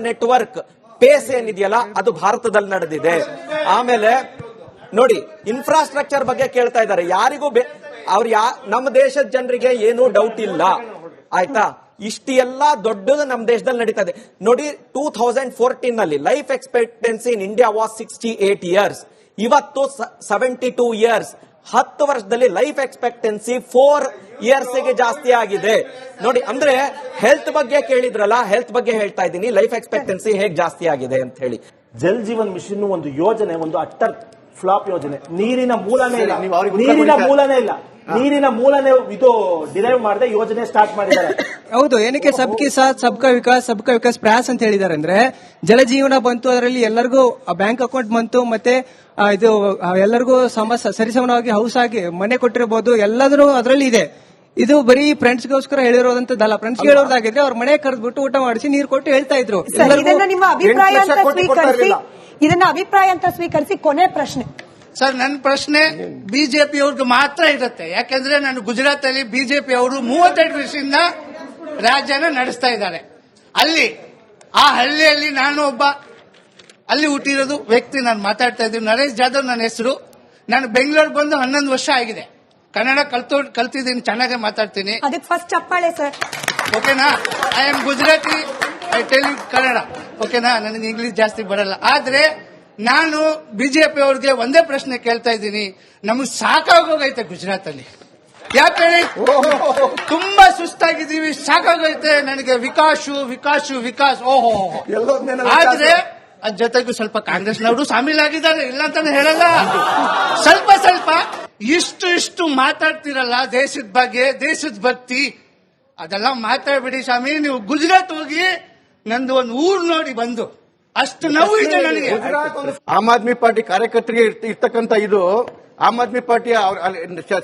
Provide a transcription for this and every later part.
Network phase ಏನಿದೆಯಲ್ಲ ಅದು ಭಾರತದಲ್ಲಿ ನಡೆದಿದೆ. ಆಮೇಲೆ ನೋಡಿ, ಇನ್ಫ್ರಾಸ್ಟ್ರಕ್ಚರ್ ಬಗ್ಗೆ ಕೇಳ್ತಾ ಇದ್ದಾರೆ. ಯಾರಿಗೂ ನಮ್ಮ ದೇಶದ ಜನರಿಗೆ ಏನೂ ಡೌಟ್ ಇಲ್ಲ, ಆಯ್ತಾ? ಇಷ್ಟೆಲ್ಲ ದೊಡ್ಡದು ನಮ್ಮ ದೇಶದಲ್ಲಿ ನಡೀತಾ ಇದೆ ನೋಡಿ. 2014 ನಲ್ಲಿ life expectancy in India was 68 years. ಇವತ್ತು 72 years. 10 ವರ್ಷದಲ್ಲಿ ಲೈಫ್ ಎಕ್ಸ್ಪೆಕ್ಟೆನ್ಸಿ 4 years ಗೆ ಜಾಸ್ತಿ ಆಗಿದೆ ನೋಡಿ. ಅಂದ್ರೆ ಹೆಲ್ತ್ ಬಗ್ಗೆ ಕೇಳಿದ್ರಲ್ಲ, ಹೆಲ್ತ್ ಬಗ್ಗೆ ಹೇಳ್ತಾ ಇದ್ದೀನಿ, ಲೈಫ್ ಎಕ್ಸ್ಪೆಕ್ಟೆನ್ಸಿ ಹೇಗೆ ಜಾಸ್ತಿ ಆಗಿದೆ ಅಂತ ಹೇಳಿ. ಜಲ್ ಜೀವನ್ ಮಿಷನ್ ಒಂದು ಯೋಜನೆ, ಒಂದು ಅಟ್ಟರ್ ಫ್ಲಾಪ್ ಯೋಜನೆ. ನೀರಿನ ಮೂಲನೇ ಇಲ್ಲ, ನೀರಿನ ಮೂಲನೇ ಇದು ಡಿರೈವ್ ಮಾಡದೆ ಯೋಜನೆ ಸ್ಟಾರ್ಟ್ ಮಾಡಿದ್ದಾರೆ. ಹೌದು, ಏನಕ್ಕೆ ಸಬ್ಕಿ ಸಾಥ್ ಸಬ್ಕಾ ವಿಕಾಸ್ ಪ್ರಯಾಸ್ ಅಂತ ಹೇಳಿದ್ದಾರೆ ಅಂದ್ರೆ, ಜಲಜೀವನ ಬಂತು, ಅದರಲ್ಲಿ ಎಲ್ಲರಿಗೂ ಬ್ಯಾಂಕ್ ಅಕೌಂಟ್ ಬಂತು, ಮತ್ತೆ ಇದು ಎಲ್ಲರಿಗೂ ಸರಿಸಮನವಾಗಿ ಹೌಸ್ ಆಗಿ ಮನೆ ಕೊಟ್ಟಿರಬಹುದು, ಎಲ್ಲದರೂ ಅದರಲ್ಲಿ ಇದೆ. ಇದು ಬರೀ ಫ್ರೆಂಡ್ಸ್ ಗೋಸ್ಕರ ಹೇಳಿರೋದಂತದ್ದಲ್ಲ. ಫ್ರೆಂಡ್ಸ್ ಹೇಳೋದಾಗಿದ್ರೆ ಅವ್ರ ಮನೆ ಕರೆದ್ಬಿಟ್ಟು ಊಟ ಮಾಡಿಸಿ ನೀರು ಕೊಟ್ಟು ಹೇಳ್ತಾ ಇದ್ರು. ನಿಮ್ಮ ಅಭಿಪ್ರಾಯ ಅಂತ ಸ್ವೀಕರಿಸಿ ಕೊನೆ ಪ್ರಶ್ನೆ ಸರ್. ನನ್ನ ಪ್ರಶ್ನೆ ಬಿಜೆಪಿ ಅವ್ರಿಗೆ ಮಾತ್ರ ಇರುತ್ತೆ. ಯಾಕೆಂದ್ರೆ ನಾನು ಗುಜರಾತ್ ಅಲ್ಲಿ ಬಿಜೆಪಿ ಅವರು 32 ವರ್ಷದಿಂದ ರಾಜ್ಯನ ನಡೆಸ್ತಾ ಇದ್ದಾರೆ. ಆ ಹಳ್ಳಿಯಲ್ಲಿ ನಾನು ಒಬ್ಬ ಅಲ್ಲಿ ಹುಟ್ಟಿರೋದು ವ್ಯಕ್ತಿ. ನಾನು ಮಾತಾಡ್ತಾ ಇದ್ದೀನಿ, ನರೇಶ್ ಜಾಧವ್ ನನ್ನ ಹೆಸರು. ನಾನು ಬೆಂಗಳೂರಿಗೆ ಬಂದು 11 ವರ್ಷ ಆಗಿದೆ. ಕನ್ನಡ ಕಲ್ತಿದ್ದೀನಿ, ಚೆನ್ನಾಗಿ ಮಾತಾಡ್ತೀನಿ. ಅದಕ್ಕೆ ಫಸ್ಟ್ ಚಪ್ಪಾಳೆ ಸರ್. ಓಕೆನಾ? I am Gujarati, I tell you Kannada. ಓಕೆನಾ? ನನಗೆ ಇಂಗ್ಲಿಷ್ ಜಾಸ್ತಿ ಬರಲ್ಲ. ಆದ್ರೆ ನಾನು ಬಿಜೆಪಿ ಅವ್ರಿಗೆ ಒಂದೇ ಪ್ರಶ್ನೆ ಕೇಳ್ತಾ ಇದ್ದೀನಿ. ನಮಗ್ ಸಾಕಾಗೋಗೈತೆ ಗುಜರಾತ್ ಅಲ್ಲಿ. ಯಾಕೆ ತುಂಬಾ ಸುಸ್ತಾಗಿದ್ದೀವಿ, ಸಾಕಾಗೈತೆ ನನಗೆ. ವಿಕಾಸ್ ಓಹೋ. ಆದ್ರೆ ಅದ್ ಜೊತೆಗೂ ಸ್ವಲ್ಪ ಕಾಂಗ್ರೆಸ್ನವರು ಶಾಮೀಲಾಗಿದ್ದಾರೆ, ಇಲ್ಲ ಅಂತಾನೆ ಹೇಳಲ್ಲ. ಸ್ವಲ್ಪ ಇಷ್ಟು ಮಾತಾಡ್ತಿರಲ್ಲ ದೇಶದ ಬಗ್ಗೆ, ದೇಶದ ಭಕ್ತಿ, ಅದೆಲ್ಲ ಮಾತಾಡ್ಬಿಡಿ ಸ್ವಾಮಿ. ನೀವು ಗುಜರಾತ್ ಹೋಗಿ ನಂದು ಒಂದು ಊರು ನೋಡಿ ಬಂದು ಅಷ್ಟು ನೋವು ಇದೆ ನನಗೆ. ಆಮ್ ಆದ್ಮಿ ಪಾರ್ಟಿ ಕಾರ್ಯಕರ್ತರಿಗೆ ಇರ್ತಕ್ಕಂಥ ಇದು ಆಮ್ ಆದ್ಮಿ ಪಾರ್ಟಿ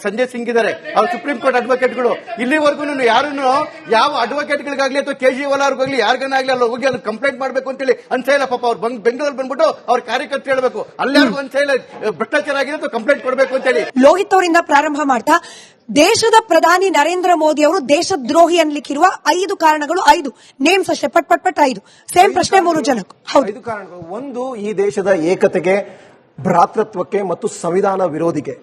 ಸಂಜಯ್ ಸಿಂಗ್ ಇದ್ದಾರೆ, ಅವ್ರು ಸುಪ್ರೀಂ ಕೋರ್ಟ್ ಅಡ್ವೊಕೇಟ್ಗಳು. ಇಲ್ಲಿವರೆಗೂ ಯಾರನ್ನು ಯಾವ ಅಡ್ವೊಕೇಟ್ಗಳಿಗಾಗ್ಲಿ ಅಥವಾ ಕೇಜ್ರಿವಾಲ್ ಅವ್ರಿಗಾಗ್ಲಿ ಯಾರಿಗಾಗ್ಲಿ ಅಲ್ಲಿ ಹೋಗಿ ಅದನ್ನ ಕಂಪ್ಲೇಂಟ್ ಮಾಡಬೇಕು ಅಂತೇಳಿ ಅನ್ಸೇ ಇಲ್ಲ. ಪಾಪ ಅವ್ರು ಬೆಂಗಳೂರಲ್ಲಿ ಬಂದ್ಬಿಟ್ಟು ಅವ್ರ ಕಾರ್ಯಕರ್ತರು ಹೇಳಬೇಕು, ಅಲ್ಲಾರ್ಗು ಅನ್ಸೇ ಇಲ್ಲ ಭ್ರಷ್ಟಾಚಾರ ಆಗಿದೆ ಅಥವಾ ಕಂಪ್ಲೇಂಟ್ ಕೊಡಬೇಕು ಅಂತೇಳಿ. ಲೋಹಿತ್ ಅವರಿಂದ ಪ್ರಾರಂಭ ಮಾಡ್ತಾ, ದೇಶದ ಪ್ರಧಾನಿ ನರೇಂದ್ರ ಮೋದಿ ಅವರು ದೇಶದ್ರೋಹಿ ಅನ್ಲಿಕ್ಕಿರುವ 5 ಕಾರಣಗಳು, 5 ನೇಮ್ಸ್ ಅಷ್ಟೇ, ಪಟ್ 5 ಸೇಮ್ ಪ್ರಶ್ನೆ 3 ಜನಕ್ಕೆ. 5 ಕಾರಣಗಳು. ಒಂದು, ಈ ದೇಶದ ಏಕತೆಗೆ, ಭ್ರಾತೃತ್ವಕ್ಕೆ ಮತ್ತು ಸಂವಿಧಾನ ವಿರೋಧಿಗೆ,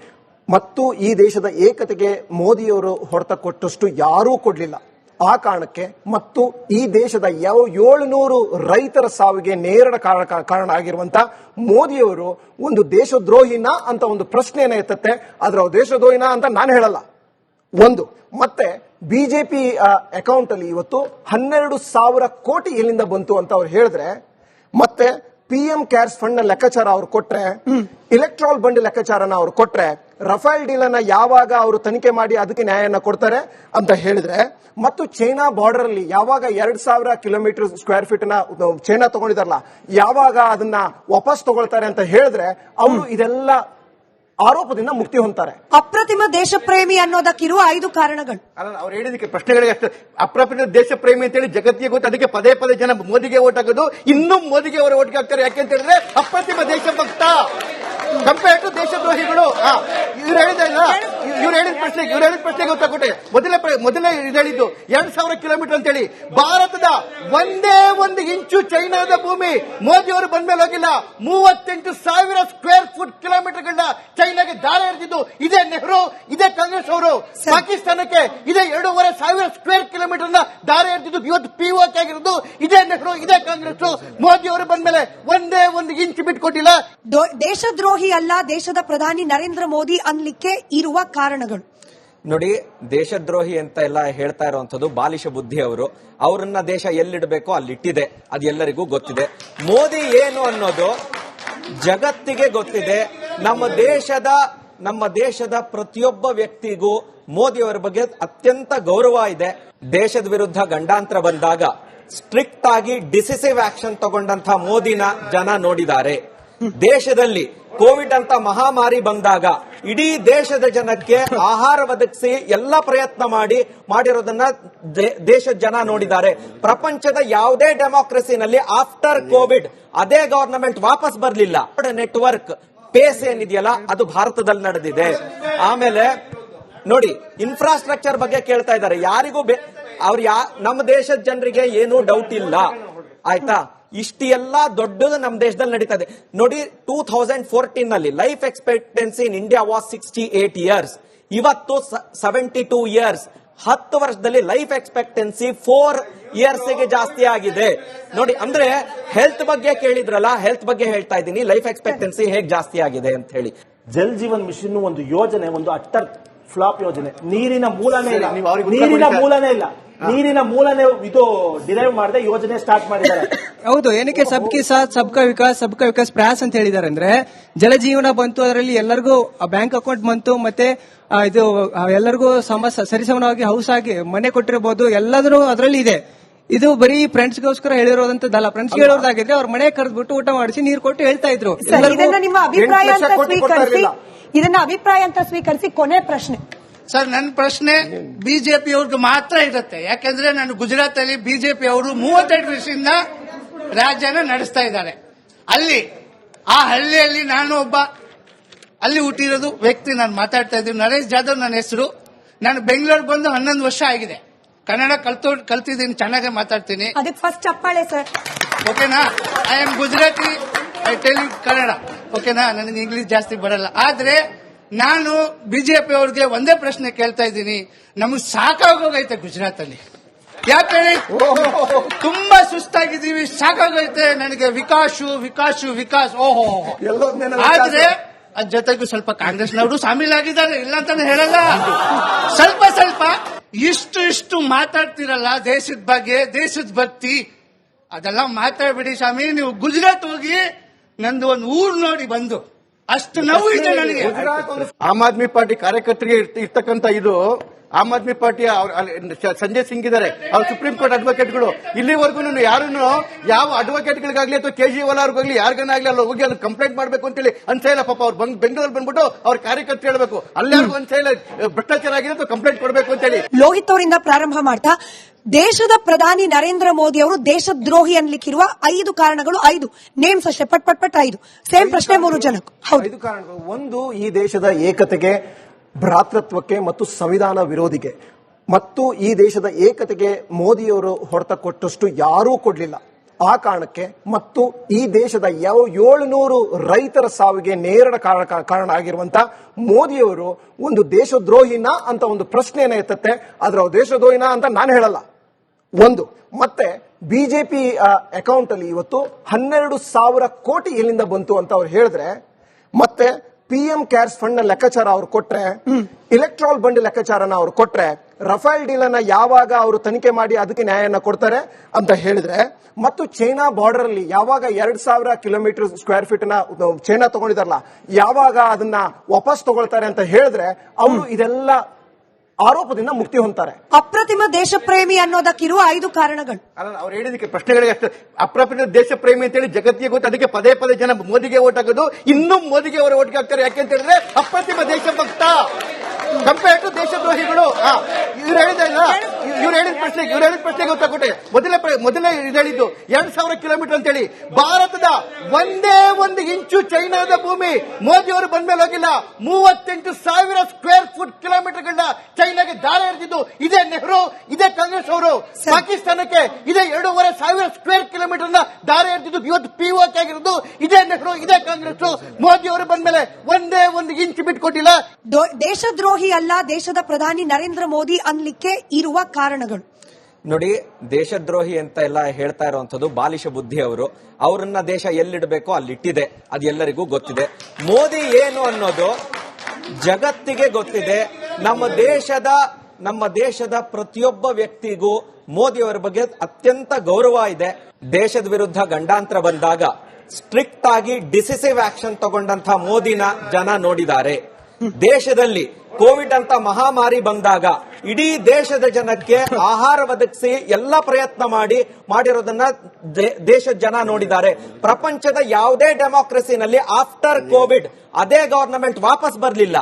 ಮತ್ತು ಈ ದೇಶದ ಏಕತೆಗೆ ಮೋದಿಯವರು ಹೊಡೆತ ಕೊಟ್ಟಷ್ಟು ಯಾರೂ ಕೊಡಲಿಲ್ಲ. ಆ ಕಾರಣಕ್ಕೆ, ಮತ್ತು ಈ ದೇಶದ 700 ರೈತರ ಸಾವಿಗೆ ನೇರ ಕಾರಣ ಆಗಿರುವಂತಹ ಮೋದಿಯವರು ಒಂದು ದೇಶದ್ರೋಹಿನ ಅಂತ ಒಂದು ಪ್ರಶ್ನೆಯನ್ನ ಎತ್ತತ್ತೆ. ಆದ್ರೆ ಅವ್ರು ದೇಶದ್ರೋಹಿನ ಅಂತ ನಾನು ಹೇಳಲ್ಲ. ಒಂದು, ಮತ್ತೆ ಬಿಜೆಪಿ ಅಕೌಂಟ್ ಅಲ್ಲಿ ಇವತ್ತು 12,000 ಕೋಟಿ ಎಲ್ಲಿಂದ ಬಂತು ಅಂತ ಅವ್ರು ಹೇಳಿದ್ರೆ, ಮತ್ತೆ PM ಕೇರ್ಸ್ ಫಂಡ್ ನ ಲೆಕ್ಕಾಚಾರ ಅವ್ರು ಕೊಟ್ರೆ, ಇಲೆಕ್ಟ್ರಾಲ್ ಬಂಡ್ ಲೆಕ್ಕಾಚಾರನ ಅವ್ರು ಕೊಟ್ರೆ, ರಫೇಲ್ ಡೀಲ್ ಅನ್ನ ಯಾವಾಗ ಅವರು ತನಿಖೆ ಮಾಡಿ ಅದಕ್ಕೆ ನ್ಯಾಯನ ಕೊಡ್ತಾರೆ ಅಂತ ಹೇಳಿದ್ರೆ, ಮತ್ತು ಚೈನಾ ಬಾರ್ಡರ್ ಅಲ್ಲಿ ಯಾವಾಗ 2,000 ಕಿಲೋಮೀಟರ್ ಸ್ಕ್ವೇರ್ ಫೀಟ್ ನ ಚೈನಾ ತಗೊಂಡಿದಾರಲ್ಲ, ಯಾವಾಗ ಅದನ್ನ ವಾಪಸ್ ತಗೊಳ್ತಾರೆ ಅಂತ ಹೇಳಿದ್ರೆ, ಅವರು ಇದೆಲ್ಲ ಆರೋಪದಿಂದ ಮುಕ್ತಿ ಹೊಂತಾರೆ. ಅಪ್ರತಿಮ ದೇಶ ಪ್ರೇಮಿ ಅನ್ನೋದಕ್ಕಿರುವ 5 ಕಾರಣಗಳು. ಅವ್ರು ಹೇಳಿದಕ್ಕೆ ಪ್ರಶ್ನೆಗಳಿಗೆ ಅಷ್ಟು ಅಪ್ರತಿಮ ದೇಶ ಪ್ರೇಮಿ ಅಂತ ಹೇಳಿ ಜಗತ್ತಿಗೆ ಗೊತ್ತು. ಅದಕ್ಕೆ ಪದೇ ಜನ ಮೋದಿಗೆ ಓಟ್ ಹಾಕೋದು, ಇನ್ನೂ ಮೋದಿಗೆ ಅವರ ಓಟ್ಗೆ ಹಾಕ್ತಾರೆ. ಯಾಕೆಂತ ಹೇಳಿದ್ರೆ ಅಪ್ರತಿಮ ದೇಶಭಕ್ತ ಕಂಪೇರ್ ಟು ದೇಶದ್ರೋಹಿಗಳು. ಇವ್ರು ಹೇಳಿದ ಪ್ರಶ್ನೆಗೆ ಉತ್ತರ ಕೊಟ್ಟೆ. ಮೊದಲನೇ ಇದು ಹೇಳಿದ್ದು 2,000 ಕಿಲೋಮೀಟರ್ ಅಂತ ಹೇಳಿ. ಭಾರತದ ಒಂದೇ 1 ಇಂಚು ಚೈನಾದ ಭೂಮಿ ಮೋದಿ ಅವರು ಬಂದ್ಮೇಲೆ ಹೋಗಿಲ್ಲ. 38,000 ಸ್ಕ್ವೇರ್ ಫುಟ್ ಕಿಲೋಮೀಟರ್ಗಳನ್ನ ಚೈನಾಗೆ ದಾರ ಎರೆದಿದ್ದು ಇದೇ ನೆಹರು, ಇದೇ ಕಾಂಗ್ರೆಸ್ ಅವರು. ಪಾಕಿಸ್ತಾನಕ್ಕೆ ಇದೇ 2,500 ಸ್ಕ್ವೇರ್ ಕಿಲೋಮೀಟರ್ ದಾರ ಎರೆದಿದ್ದು ಇವತ್ತು POK ಆಗಿರೋದು ಇದೇ ನೆಹರು, ಇದೇ ಕಾಂಗ್ರೆಸ್. ಮೋದಿ ಅವರು ಬಂದ್ಮೇಲೆ ಒಂದೇ 1 ಇಂಚು ಬಿಟ್ಕೊಟ್ಟಿಲ್ಲ. ದೇಶದ್ರೋಹಿ ಅಲ್ಲ ದೇಶದ ಪ್ರಧಾನಿ ನರೇಂದ್ರ ಮೋದಿ ಅನ್ಲಿಕ್ಕೆ ಇರುವ ಕಾರಣಗಳು ನೋಡಿ. ದೇಶದ್ರೋಹಿ ಅಂತ ಎಲ್ಲ ಹೇಳ್ತಾ ಇರುವಂತದ್ದು ಬಾಲಿಶ ಬುದ್ಧಿ ಅವರು. ಅವರನ್ನ ದೇಶ ಎಲ್ಲಿಡಬೇಕೋ ಅಲ್ಲಿಟ್ಟಿದೆ, ಅದು ಎಲ್ಲರಿಗೂ ಗೊತ್ತಿದೆ. ಮೋದಿ ಏನು ಅನ್ನೋದು ಜಗತ್ತಿಗೆ ಗೊತ್ತಿದೆ. ನಮ್ಮ ದೇಶದ ಪ್ರತಿಯೊಬ್ಬ ವ್ಯಕ್ತಿಗೂ ಮೋದಿಯವರ ಬಗ್ಗೆ ಅತ್ಯಂತ ಗೌರವ ಇದೆ. ದೇಶದ ವಿರುದ್ಧ ಗಂಡಾಂತರ ಬಂದಾಗ ಸ್ಟ್ರಿಕ್ಟ್ ಆಗಿ ಡಿಸಿಸಿವ್ ಆಕ್ಷನ್ ತಗೊಂಡಂತ ಮೋದಿನ ಜನ ನೋಡಿದ್ದಾರೆ. ದೇಶದಲ್ಲಿ ಕೋವಿಡ್ ಅಂತ ಮಹಾಮಾರಿ ಬಂದಾಗ ಇಡೀ ದೇಶದ ಜನಕ್ಕೆ ಆಹಾರ ಒದಗಿಸಿ ಎಲ್ಲ ಪ್ರಯತ್ನ ಮಾಡಿರೋದನ್ನ ದೇಶದ ಜನ ನೋಡಿದ್ದಾರೆ. ಪ್ರಪಂಚದ ಯಾವುದೇ ಡೆಮಾಕ್ರಸಿನಲ್ಲಿ ಆಫ್ಟರ್ ಕೋವಿಡ್ ಅದೇ ಗವರ್ನಮೆಂಟ್ ವಾಪಸ್ ಬರಲಿಲ್ಲ. ನೆಟ್ವರ್ಕ್ ಪೇಸ್ ಏನಿದೆಯಲ್ಲ ಅದು ಭಾರತದಲ್ಲಿ ನಡೆದಿದೆ. ಆಮೇಲೆ ನೋಡಿ, ಇನ್ಫ್ರಾಸ್ಟ್ರಕ್ಚರ್ ಬಗ್ಗೆ ಕೇಳ್ತಾ ಇದ್ದಾರೆ. ಯಾರಿಗೂ ನಮ್ಮ ದೇಶದ ಜನರಿಗೆ ಏನೂ ಡೌಟ್ ಇಲ್ಲ, ಆಯ್ತಾ. ಇಷ್ಟೆಲ್ಲ ದೊಡ್ಡದು ನಮ್ಮ ದೇಶದಲ್ಲಿ ನಡೀತಾ ಇದೆ ನೋಡಿ. 2014 ನಲ್ಲಿ life expectancy in India was 68 years. ಇವತ್ತು 72 ಇಯರ್ಸ್. 10 ವರ್ಷದಲ್ಲಿ ಲೈಫ್ ಎಕ್ಸ್ಪೆಕ್ಟೆನ್ಸಿ 4 ಇಯರ್ಸ್ ಗೆ ಜಾಸ್ತಿ ಆಗಿದೆ ನೋಡಿ. ಅಂದ್ರೆ ಹೆಲ್ತ್ ಬಗ್ಗೆ ಕೇಳಿದ್ರಲ್ಲ, ಹೆಲ್ತ್ ಬಗ್ಗೆ ಹೇಳ್ತಾ ಇದ್ದೀನಿ, ಲೈಫ್ ಎಕ್ಸ್ಪೆಕ್ಟೆನ್ಸಿ ಹೇಗೆ ಜಾಸ್ತಿ ಆಗಿದೆ ಅಂತ ಹೇಳಿ. ಜಲ್ ಜೀವನ್ ಮಿಷನ್ ಒಂದು ಯೋಜನೆ, ಒಂದು ಅಟ್ಟರ್ ಫ್ಲಾಪ್ ಯೋಜನೆ. ನೀರಿನ ಮೂಲನೇ ಇಲ್ಲ, ನೀವು ಅವ್ರಿಗೆ ಉತ್ತರ ನೀರಿನ ಕೊಡಿ ಸರ್. ಮೂಲನೇ ಇಲ್ಲ, ನೀರಿನ ಮೂಲನೇ ಇದು ಡಿರೈವ್ ಮಾಡದೆ ಯೋಜನೆ ಸ್ಟಾರ್ಟ್ ಮಾಡಿದ್ದಾರೆ. ಹೌದು, ಏನಕ್ಕೆ ಸಬ್ಕಿ ಸಾಥ್ ಸಬ್ಕಾ ವಿಕಾಸ್ ಪ್ರಯಾಸ್ ಅಂತ ಹೇಳಿದ್ದಾರೆ ಅಂದ್ರೆ, ಜಲಜೀವನ ಬಂತು, ಅದರಲ್ಲಿ ಎಲ್ಲರಿಗೂ ಬ್ಯಾಂಕ್ ಅಕೌಂಟ್ ಬಂತು, ಮತ್ತೆ ಇದು ಎಲ್ಲರಿಗೂ ಸರಿಸಮನವಾಗಿ ಹೌಸ್ ಆಗಿ ಮನೆ ಕೊಟ್ಟಿರಬಹುದು, ಎಲ್ಲದರೂ ಅದರಲ್ಲಿ ಇದೆ. ಇದು ಬರೀ ಫ್ರೆಂಡ್ಸ್ ಗೋಸ್ಕರ ಹೇಳಿರೋದಂತದ್ದಲ್ಲ. ಫ್ರೆಂಡ್ಸ್ ಹೇಳೋದಾಗಿದ್ರೆ ಅವ್ರ ಮನೆ ಕರೆದ್ಬಿಟ್ಟು ಊಟ ಮಾಡಿಸಿ ನೀರು ಕೊಟ್ಟು ಹೇಳ್ತಾ ಇದ್ರು. ಸರ್, ಇದನ್ನ ನಿಮ್ಮ ಅಭಿಪ್ರಾಯ ಅಂತ 8 ಲಕ್ಷ ಕೋಟಿ ಸ್ವೀಕರಿಸಿ, ಕೊಡ್ತಾ ಇದನ್ನ ಅಭಿಪ್ರಾಯ ಅಂತ ಸ್ವೀಕರಿಸಿ. ಕೊನೆ ಪ್ರಶ್ನೆ ಸರ್, ನನ್ನ ಪ್ರಶ್ನೆ ಬಿಜೆಪಿ ಅವ್ರಿಗೆ ಮಾತ್ರ ಇರುತ್ತೆ. ಯಾಕಂದ್ರೆ ನಾನು ಗುಜರಾತ್ ಅಲ್ಲಿ ಬಿಜೆಪಿ ಅವರು 32 ವರ್ಷದಿಂದ ರಾಜ್ಯನ ನಡೆಸ್ತಾ ಇದ್ದಾರೆ. ಅಲ್ಲಿ ಆ ಹಳ್ಳಿಯಲ್ಲಿ ನಾನು ಒಬ್ಬ ಅಲ್ಲಿ ಹುಟ್ಟಿರೋದು ವ್ಯಕ್ತಿ. ನಾನು ಮಾತಾಡ್ತಾ ಇದ್ದೀನಿ, ನರೇಶ್ ಜಾಧವ್ ನನ್ನ ಹೆಸರು. ನಾನು ಬೆಂಗಳೂರಿಗೆ ಬಂದು 11 ವರ್ಷ ಆಗಿದೆ. ಕನ್ನಡ ಕಲ್ತಿದ್ದೀನಿ, ಚೆನ್ನಾಗಿ ಮಾತಾಡ್ತೀನಿ. ಅದಕ್ಕೆ ಫಸ್ಟ್ ಚಪ್ಪಾಳೆ ಸರ್. ಓಕೆನಾ? I am Gujarati, I tell you Kannada. ಓಕೆನಾ? ನನಗೆ ಇಂಗ್ಲಿಷ್ ಜಾಸ್ತಿ ಬರಲ್ಲ. ಆದ್ರೆ ನಾನು ಬಿಜೆಪಿ ಅವ್ರಿಗೆ ಒಂದೇ ಪ್ರಶ್ನೆ ಕೇಳ್ತಾ ಇದ್ದೀನಿ. ನಮಗೆ ಸಾಕಾಗೋಗೈತೆ ಗುಜರಾತ್ ಅಲ್ಲಿ. ಯಾಕೆ ತುಂಬಾ ಸುಸ್ತಾಗಿದ್ದೀವಿ, ಸಾಕಾಗೈತೆ ನನಗೆ. ವಿಕಾಸ್ ಓಹೋ. ಆದ್ರೆ ಅದ್ ಜೊತೆಗೂ ಸ್ವಲ್ಪ ಕಾಂಗ್ರೆಸ್ನವರು ಶಾಮೀಲಾಗಿದ್ದಾರೆ, ಇಲ್ಲ ಅಂತಾನೆ ಹೇಳಲ್ಲ. ಸ್ವಲ್ಪ ಇಷ್ಟು ಮಾತಾಡ್ತಿರಲ್ಲ ದೇಶದ ಬಗ್ಗೆ, ದೇಶದ ಭಕ್ತಿ, ಅದೆಲ್ಲ ಮಾತಾಡ್ಬಿಡಿ ಸ್ವಾಮಿ. ನೀವು ಗುಜರಾತ್ ಹೋಗಿ ನಂದು ಒಂದು ಊರು ನೋಡಿ ಬಂದು, ಅಷ್ಟು ನೋವು ಇದೆ ನನಗೆ. ಆಮ್ ಆದ್ಮಿ ಪಾರ್ಟಿ ಕಾರ್ಯಕರ್ತರಿಗೆ ಇರ್ತಕ್ಕಂಥ ಇದು ಆಮ್ ಆದ್ಮಿ ಪಾರ್ಟಿ ಸಂಜಯ್ ಸಿಂಗ್ ಇದ್ದಾರೆ, ಅವ್ರು ಸುಪ್ರೀಂ ಕೋರ್ಟ್ ಅಡ್ವೊಕೇಟ್ಗಳು. ಇಲ್ಲಿವರೆಗೂ ಯಾರನ್ನು ಯಾವ ಅಡ್ವೊಕೇಟ್ಗಳಿಗಾಗ್ಲಿ ಅಥವಾ ಕೇಜ್ರಿವಾಲ್ ಅವ್ರಿಗಾಗ್ಲಿ ಯಾರಿಗಾಗ್ಲಿ ಅಲ್ಲಿ ಹೋಗಿ ಅದನ್ನ ಕಂಪ್ಲೇಂಟ್ ಮಾಡಬೇಕು ಅಂತೇಳಿ ಅನ್ಸೇ ಇಲ್ಲ. ಪಾಪ ಅವ್ರು ಬೆಂಗಳೂರಲ್ಲಿ ಬಂದ್ಬಿಟ್ಟು ಅವ್ರ ಕಾರ್ಯಕರ್ತರು ಹೇಳಬೇಕು, ಅಲ್ಲಾರ್ಗು ಅನ್ಸೇ ಇಲ್ಲ ಭ್ರಷ್ಟಾಚಾರ ಆಗಿದೆ ಅಥವಾ ಕಂಪ್ಲೇಂಟ್ ಕೊಡಬೇಕು ಅಂತೇಳಿ. ಲೋಹಿತ್ ಅವರಿಂದ ಪ್ರಾರಂಭ ಮಾಡ್ತಾ, ದೇಶದ ಪ್ರಧಾನಿ ನರೇಂದ್ರ ಮೋದಿ ಅವರು ದೇಶದ್ರೋಹಿ ಅನ್ಲಿಕ್ಕಿರುವ 5 ಕಾರಣಗಳು 5 ನೇಮ್ಸ್ ಅಷ್ಟೇ, ಪಟ್ 5. ಸೇಮ್ ಪ್ರಶ್ನೆ 3 ಜನಕ್ಕೂ. ಹೌದು, 5 ಕಾರಣಗಳು. ಒಂದು, ಈ ದೇಶದ ಏಕತೆಗೆ, ಭ್ರಾತೃತ್ವಕ್ಕೆ ಮತ್ತು ಸಂವಿಧಾನ ವಿರೋಧಿಗೆ, ಮತ್ತು ಈ ದೇಶದ ಏಕತೆಗೆ ಮೋದಿಯವರು ಹೊಡೆತ ಕೊಟ್ಟಷ್ಟು ಯಾರೂ ಕೊಡಲಿಲ್ಲ. ಆ ಕಾರಣಕ್ಕೆ, ಮತ್ತು ಈ ದೇಶದ 700 ರೈತರ ಸಾವಿಗೆ ನೇರ ಕಾರಣ ಆಗಿರುವಂತಹ ಮೋದಿಯವರು ಒಂದು ದೇಶದ್ರೋಹಿನ ಅಂತ ಒಂದು ಪ್ರಶ್ನೆಯನ್ನ ಎತ್ತತ್ತೆ. ಆದ್ರೆ ಅವ್ರು ದೇಶದ್ರೋಹಿನ ಅಂತ ನಾನು ಹೇಳಲ್ಲ. ಒಂದು, ಮತ್ತೆ ಬಿಜೆಪಿ ಅಕೌಂಟ್ ಅಲ್ಲಿ ಇವತ್ತು 12,000 ಕೋಟಿ ಎಲ್ಲಿಂದ ಬಂತು ಅಂತ ಅವ್ರು ಹೇಳಿದ್ರೆ, ಮತ್ತೆ PM ಕೇರ್ಸ್ ಫಂಡ್ ನ ಲೆಕ್ಕಾಚಾರ ಅವ್ರು ಕೊಟ್ರೆ, ಇಲೆಕ್ಟ್ರಾಲ್ ಬಂಡ್ ಲೆಕ್ಕಾಚಾರನ ಅವ್ರು ಕೊಟ್ರೆ, ರಫೇಲ್ ಡೀಲ್ ಅನ್ನ ಯಾವಾಗ ಅವರು ತನಿಖೆ ಮಾಡಿ ಅದಕ್ಕೆ ನ್ಯಾಯನ ಕೊಡ್ತಾರೆ ಅಂತ ಹೇಳಿದ್ರೆ, ಮತ್ತು ಚೈನಾ ಬಾರ್ಡರ್ ಅಲ್ಲಿ ಯಾವಾಗ 2,000 ಕಿಲೋಮೀಟರ್ ಸ್ಕ್ವೇರ್ ಫೀಟ್ ನ ಚೈನಾ ತಗೊಂಡಿದಾರಲ್ಲ, ಯಾವಾಗ ಅದನ್ನ ವಾಪಸ್ ತಗೊಳ್ತಾರೆ ಅಂತ ಹೇಳಿದ್ರೆ, ಅವರು ಇದೆಲ್ಲ ಆರೋಪದಿಂದ ಮುಕ್ತಿ ಹೊಂದ್ತಾರೆ. ಅಪ್ರತಿಮ ದೇಶ ಪ್ರೇಮಿ ಅನ್ನೋದಕ್ಕಿರುವ 5 ಕಾರಣಗಳು. ಅಲ್ಲ, ಅವ್ರು ಹೇಳಿದಕ್ಕೆ ಪ್ರಶ್ನೆಗಳಿಗೆ ಅಷ್ಟು ಅಪ್ರಪ್ರಿಯ ದೇಶ ಪ್ರೇಮಿ ಅಂತೇಳಿ ಜಗತ್ತಿಗೆ ಗೊತ್ತು. ಅದಕ್ಕೆ ಪದೇ ಜನ ಮೋದಿಗೆ ಓಟ್ ಹಾಕೋದು, ಇನ್ನೂ ಮೋದಿಗೆ ಅವರು ಓಟ್ಗೆ ಹಾಕ್ತಾರೆ. ಯಾಕೆಂತ ಹೇಳಿದ್ರೆ ಅಪ್ರತಿಮ ದೇಶಭಕ್ತ ಕಂಪೇರ್ ಟು ದೇಶದ್ರೋಹಿಗಳು. ಇವ್ರು ಹೇಳಿದ ಪ್ರಶ್ನೆಗೆ ಉತ್ತರ ಕೊಟ್ಟೆ. ಮೊದಲನೇ ಇದು ಹೇಳಿದ್ದು 2,000 ಕಿಲೋಮೀಟರ್ ಅಂತೇಳಿ. ಭಾರತದ ಒಂದೇ 1 ಇಂಚು ಚೈನಾದ ಭೂಮಿ ಮೋದಿ ಅವರು ಬಂದ್ಮೇಲೆ ಹೋಗಿಲ್ಲ. 38,000 ಸ್ಕ್ವೇರ್ ಫುಟ್ ಕಿಲೋಮೀಟರ್ಗಳನ್ನ ಚೈನಾಗೆ ದಾರ ಎರೆದಿದ್ದು ಇದೇ ನೆಹರು, ಇದೇ ಕಾಂಗ್ರೆಸ್ ಅವರು. ಪಾಕಿಸ್ತಾನಕ್ಕೆ ಇದೇ 2,500 ಸ್ಕ್ವೇರ್ ಕಿಲೋಮೀಟರ್ ದಾರ ಎರೆದಿದ್ದು ಇವತ್ತು POK ಆಗಿರೋದು ಇದೇ ನೆಹರು, ಇದೇ ಕಾಂಗ್ರೆಸ್. ಮೋದಿ ಅವರು ಬಂದ್ಮೇಲೆ ಒಂದೇ 1 ಇಂಚು ಬಿಟ್ಕೊಟ್ಟಿಲ್ಲ. ದೇಶದ್ರೋಹಿ ಅಲ್ಲ ದೇಶದ ಪ್ರಧಾನಿ ನರೇಂದ್ರ ಮೋದಿ ಅನ್ಲಿಕ್ಕೆ ಇರುವ ಕಾರಣಗಳು ನೋಡಿ. ದೇಶದ್ರೋಹಿ ಅಂತ ಎಲ್ಲ ಹೇಳ್ತಾ ಇರುವಂತದ್ದು ಬಾಲಿಶ ಬುದ್ಧಿ ಅವರು. ಅವರನ್ನ ದೇಶ ಎಲ್ಲಿಡಬೇಕೋ ಅಲ್ಲಿಟ್ಟಿದೆ, ಅದು ಎಲ್ಲರಿಗೂ ಗೊತ್ತಿದೆ. ಮೋದಿ ಏನು ಅನ್ನೋದು ಜಗತ್ತಿಗೆ ಗೊತ್ತಿದೆ. ನಮ್ಮ ದೇಶದ ಪ್ರತಿಯೊಬ್ಬ ವ್ಯಕ್ತಿಗೂ ಮೋದಿಯವರ ಬಗ್ಗೆ ಅತ್ಯಂತ ಗೌರವ ಇದೆ. ದೇಶದ ವಿರುದ್ಧ ಗಂಡಾಂತರ ಬಂದಾಗ ಸ್ಟ್ರಿಕ್ಟ್ ಆಗಿ ಡಿಸಿಸಿವ್ ಆಕ್ಷನ್ ತಗೊಂಡಂತ ಮೋದಿನ ಜನ ನೋಡಿದ್ದಾರೆ. ದೇಶದಲ್ಲಿ ಕೋವಿಡ್ ಅಂತ ಮಹಾಮಾರಿ ಬಂದಾಗ ಇಡೀ ದೇಶದ ಜನಕ್ಕೆ ಆಹಾರ ಒದಗಿಸಿ ಎಲ್ಲ ಪ್ರಯತ್ನ ಮಾಡಿರೋದನ್ನ ದೇಶದ ಜನ ನೋಡಿದ್ದಾರೆ. ಪ್ರಪಂಚದ ಯಾವುದೇ ಡೆಮಾಕ್ರಸಿನಲ್ಲಿ ಆಫ್ಟರ್ ಕೋವಿಡ್ ಅದೇ ಗವರ್ನಮೆಂಟ್ ವಾಪಸ್ ಬರಲಿಲ್ಲ.